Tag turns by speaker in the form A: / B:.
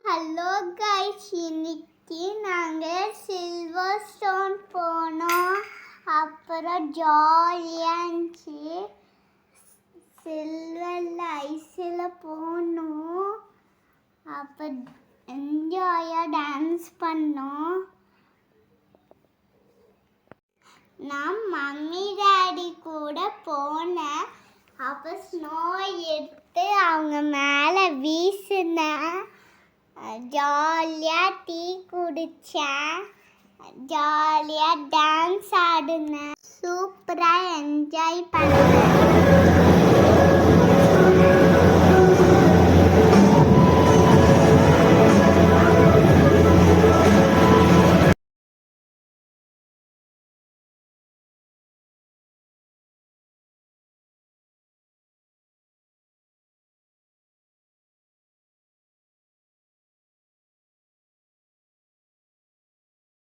A: Hello guys, இன்னைக்கு நாங்கள் silver stone போனோம். அப்புறம் ஜாலியாக இருந்துச்சு. சில்வரில் ஐஸில் போனோம். அப்போ என்ஜாயாக டான்ஸ் பண்ணோம். நான் மம்மி டாடி கூட போனேன். அப்போ ஸ்னோ எடுத்து அவங்க மேலே வீசினேன். ஜாலியாக டீ குடித்தேன். ஜாலியாக டான்ஸ் ஆடினேன். சூப்பராக என்ஜாய் பண்ணேன்.